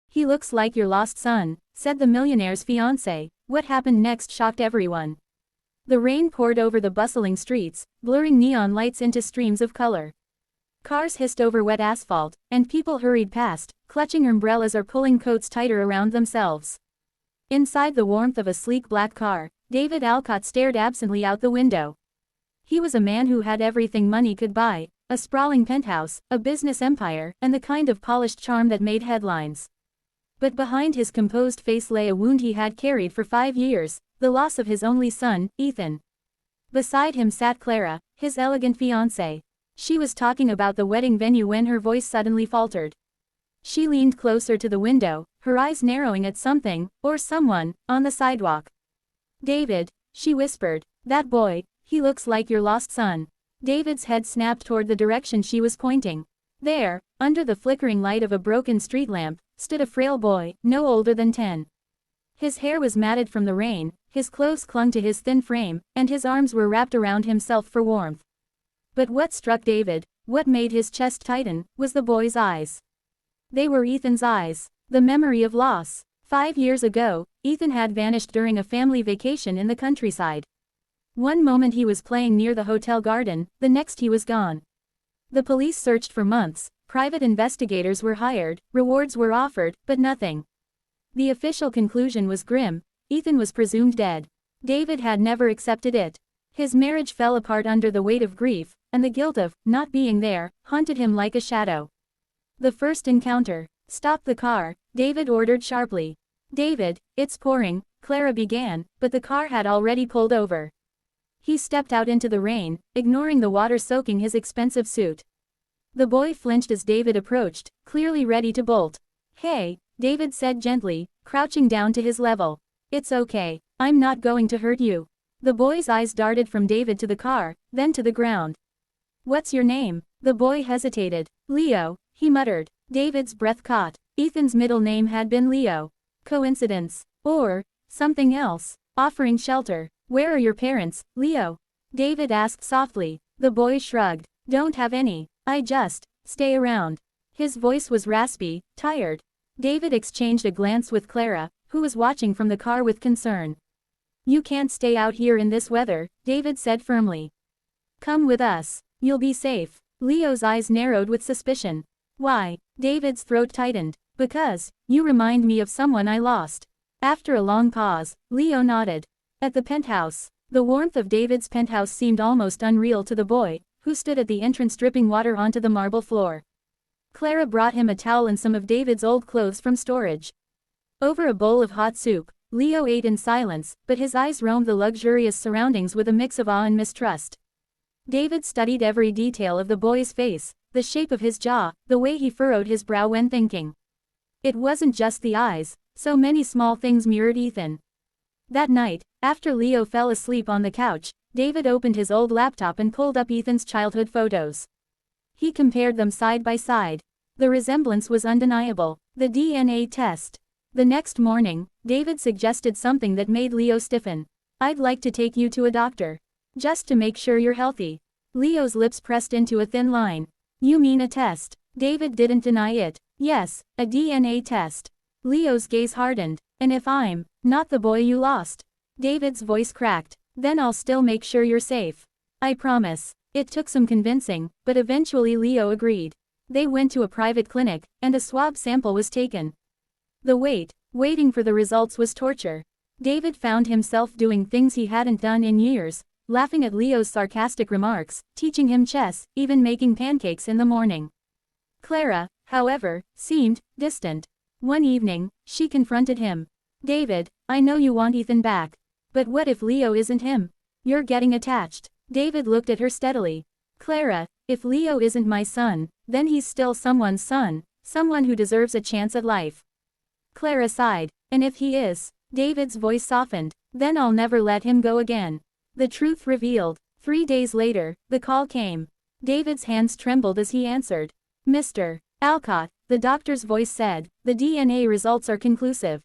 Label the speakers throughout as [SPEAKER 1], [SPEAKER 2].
[SPEAKER 1] "He looks like your lost son," said the millionaire's fiancée. What happened next shocked everyone. The rain poured over the bustling streets, blurring neon lights into streams of color. Cars hissed over wet asphalt, and people hurried past, clutching umbrellas or pulling coats tighter around themselves. Inside the warmth of a sleek black car, David Alcott stared absently out the window. He was a man who had everything money could buy, a sprawling penthouse, a business empire, and the kind of polished charm that made headlines. But behind his composed face lay a wound he had carried for 5 years, the loss of his only son, Ethan. Beside him sat Clara, his elegant fiancée. She was talking about the wedding venue when her voice suddenly faltered. She leaned closer to the window, her eyes narrowing at something, or someone, on the sidewalk. "David," she whispered, "that boy, he looks like your lost son." David's head snapped toward the direction she was pointing. There, under the flickering light of a broken street lamp, stood a frail boy, no older than 10. His hair was matted from the rain, his clothes clung to his thin frame, and his arms were wrapped around himself for warmth. But what struck David, what made his chest tighten, was the boy's eyes. They were Ethan's eyes, the memory of loss. 5 years ago, Ethan had vanished during a family vacation in the countryside. One moment he was playing near the hotel garden, the next he was gone. The police searched for months, private investigators were hired, rewards were offered, but nothing. The official conclusion was grim: Ethan was presumed dead. David had never accepted it. His marriage fell apart under the weight of grief, and the guilt of not being there haunted him like a shadow. The first encounter. "Stop the car," David ordered sharply. "David, it's pouring," Clara began, but the car had already pulled over. He stepped out into the rain, ignoring the water soaking his expensive suit. The boy flinched as David approached, clearly ready to bolt. "Hey," David said gently, crouching down to his level. "It's okay, I'm not going to hurt you." The boy's eyes darted from David to the car, then to the ground. "What's your name?" The boy hesitated. "Leo," he muttered. David's breath caught. Ethan's middle name had been Leo. Coincidence? Or something else? Offering shelter. "Where are your parents, Leo?" David asked softly. The boy shrugged. "Don't have any. I just stay around." His voice was raspy, tired. David exchanged a glance with Clara, who was watching from the car with concern. "You can't stay out here in this weather," David said firmly. "Come with us. You'll be safe." Leo's eyes narrowed with suspicion. "Why?" David's throat tightened. "Because you remind me of someone I lost." After a long pause, Leo nodded. At the penthouse. The warmth of David's penthouse seemed almost unreal to the boy, who stood at the entrance dripping water onto the marble floor. Clara brought him a towel and some of David's old clothes from storage. Over a bowl of hot soup, Leo ate in silence, but his eyes roamed the luxurious surroundings with a mix of awe and mistrust. David studied every detail of the boy's face, the shape of his jaw, the way he furrowed his brow when thinking. It wasn't just the eyes, so many small things mirrored Ethan. That night, after Leo fell asleep on the couch, David opened his old laptop and pulled up Ethan's childhood photos. He compared them side by side. The resemblance was undeniable. The DNA test. The next morning, David suggested something that made Leo stiffen. "I'd like to take you to a doctor. Just to make sure you're healthy." Leo's lips pressed into a thin line. "You mean a test?" David didn't deny it. "Yes, a DNA test." Leo's gaze hardened. "And if I'm not the boy you lost?" David's voice cracked. "Then I'll still make sure you're safe. I promise." It took some convincing, but eventually Leo agreed. They went to a private clinic, and a swab sample was taken. The waiting for the results was torture. David found himself doing things he hadn't done in years, laughing at Leo's sarcastic remarks, teaching him chess, even making pancakes in the morning. Clara, however, seemed distant. One evening, she confronted him. "David, I know you want Ethan back. But what if Leo isn't him? You're getting attached." David looked at her steadily. "Clara, if Leo isn't my son, then he's still someone's son, someone who deserves a chance at life." Clara sighed. "And if he is?" David's voice softened. "Then I'll never let him go again." The truth revealed. 3 days later, the call came. David's hands trembled as he answered. "Mr. Alcott," the doctor's voice said, "the DNA results are conclusive.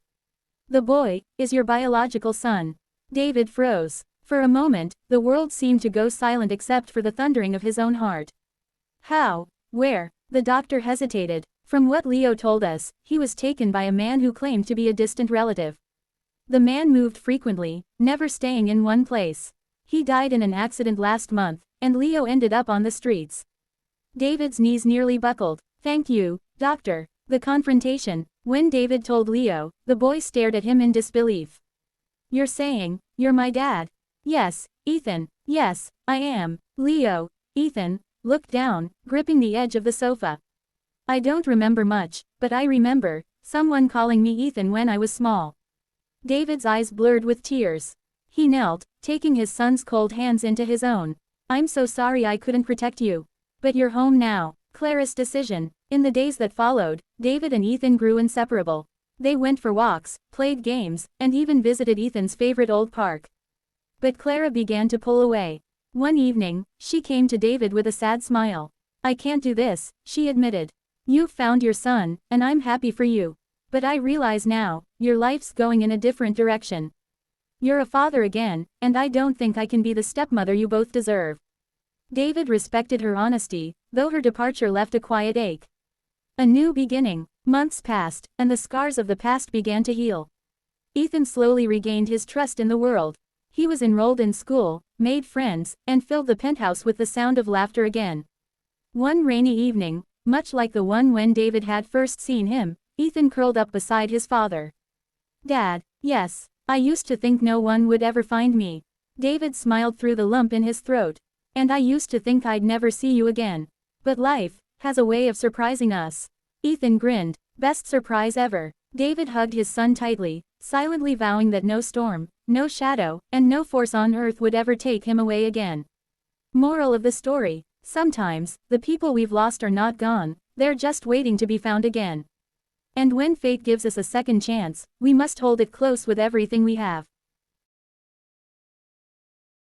[SPEAKER 1] The boy is your biological son." David froze. For a moment, the world seemed to go silent except for the thundering of his own heart. "How? Where?" The doctor hesitated. From what Leo told us, he was taken by a man who claimed to be a distant relative. The man moved frequently, never staying in one place. He died in an accident last month, and Leo ended up on the streets. David's knees nearly buckled. Thank you, doctor. The confrontation. When David told Leo, the boy stared at him in disbelief. You're saying, you're my dad? Yes, Ethan. Yes, I am. Leo. Ethan looked down, gripping the edge of the sofa. I don't remember much, but I remember someone calling me Ethan when I was small. David's eyes blurred with tears. He knelt, taking his son's cold hands into his own. I'm so sorry I couldn't protect you. But you're home now. Clara's decision. In the days that followed, David and Ethan grew inseparable. They went for walks, played games, and even visited Ethan's favorite old park. But Clara began to pull away. One evening, she came to David with a sad smile. I can't do this, she admitted. You've found your son, and I'm happy for you. But I realize now, your life's going in a different direction. You're a father again, and I don't think I can be the stepmother you both deserve. David respected her honesty, though her departure left a quiet ache. A new beginning. Months passed, and the scars of the past began to heal. Ethan slowly regained his trust in the world. He was enrolled in school, made friends, and filled the penthouse with the sound of laughter again. One rainy evening, much like the one when David had first seen him, Ethan curled up beside his father. Dad, yes, I used to think no one would ever find me. David smiled through the lump in his throat. And I used to think I'd never see you again. But life has a way of surprising us. Ethan grinned. Best surprise ever. David hugged his son tightly, silently vowing that no storm, no shadow, and no force on earth would ever take him away again. Moral of the story. Sometimes, the people we've lost are not gone, they're just waiting to be found again. And when fate gives us a second chance, we must hold it close with everything we have.